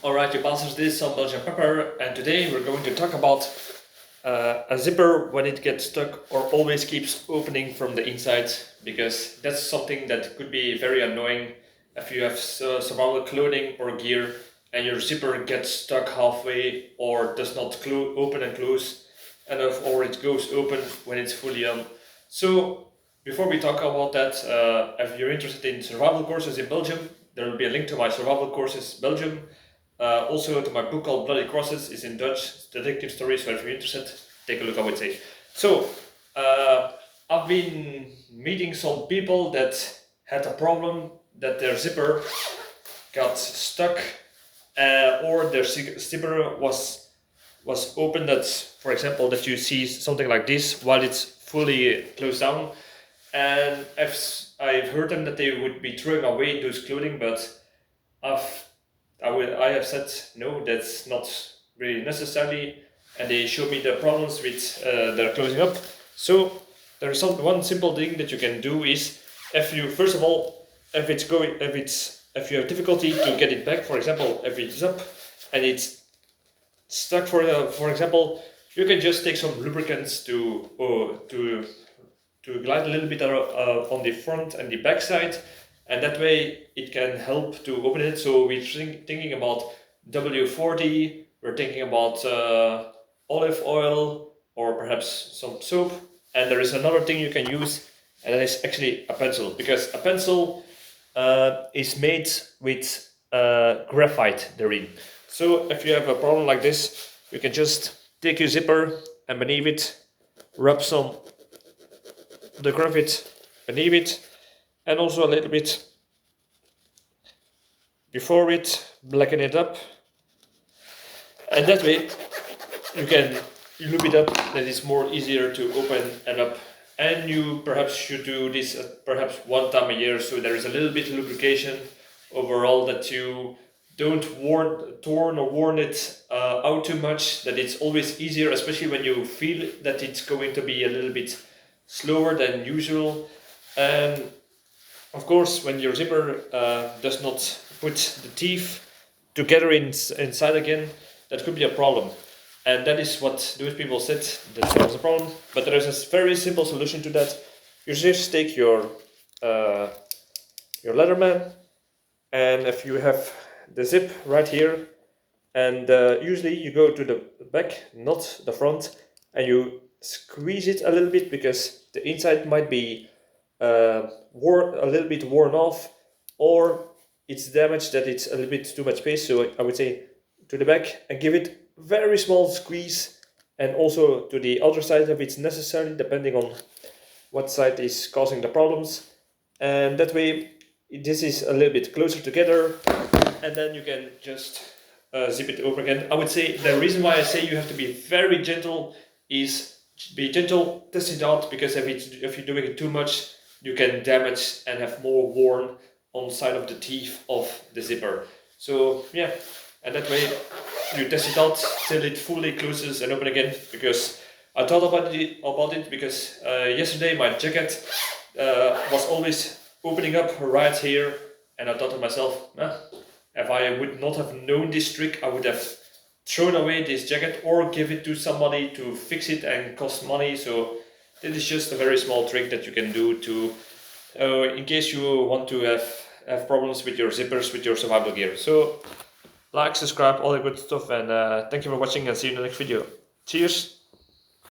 Alright, you bastards, this is Some-Belgian-prepper, and today we're going to talk about a zipper when it gets stuck or always keeps opening from the inside, because that's something that could be very annoying if you have survival clothing or gear and your zipper gets stuck halfway or does not open and close enough, or it goes open when it's fully on. So before we talk about that, if you're interested in survival courses in Belgium, there will be a link to my survival courses Belgium. Also to my book called Bloody Crosses, is in Dutch, it's detective stories, so if you're interested, take a look, I would say. So, I've been meeting some people that had a problem that their zipper got stuck, or their zipper was open, that, for example, that you see something like this while it's fully closed down. And I've heard them that they would be throwing away those clothing, but I have said no, that's not really necessary, and they showed me the problems with their closing up. So there's one simple thing that you can do is, if you first of all, if you have difficulty to get it back, for example, if it's up and it's stuck, for example, you can just take some lubricants to glide a little bit on the front and the back side, and that way it can help to open it. So we're thinking about W40, we're thinking about olive oil, or perhaps some soap, and there is another thing you can use, and that is actually a pencil, because a pencil is made with graphite therein. So if you have a problem like this, you can just take your zipper and beneath it rub some the graphite beneath it, and also a little bit before it, blacken it up, and that way you can lube it up, that it's more easier to open and up. And you perhaps should do this perhaps one time a year, so there is a little bit of lubrication overall, that you don't torn or worn it out too much, that it's always easier, especially when you feel that it's going to be a little bit slower than usual. And of course, when your zipper does not put the teeth together inside again, that could be a problem. And that is what those people said that was a problem. But there is a very simple solution to that. You just take your Leatherman, and if you have the zip right here, and usually you go to the back, not the front, and you squeeze it a little bit, because the inside might be a little bit worn off, or it's damaged, that it's a little bit too much space. So I would say to the back, and give it very small squeeze, and also to the other side if it's necessary, depending on what side is causing the problems. And that way this is a little bit closer together, and then you can just zip it open again. I would say the reason why I say you have to be very gentle is be gentle, test it out, because if you're doing it too much, you can damage and have more worn on the side of the teeth of the zipper. So yeah, and that way you test it out till it fully closes and open again. Because I thought about it because yesterday my jacket was always opening up right here, and I thought to myself, if I would not have known this trick, I would have thrown away this jacket or give it to somebody to fix it and cost money. So this is just a very small trick that you can do to in case you want to have problems with your zippers, with your survival gear. So like, subscribe, all the good stuff, and thank you for watching, and see you in the next video. Cheers!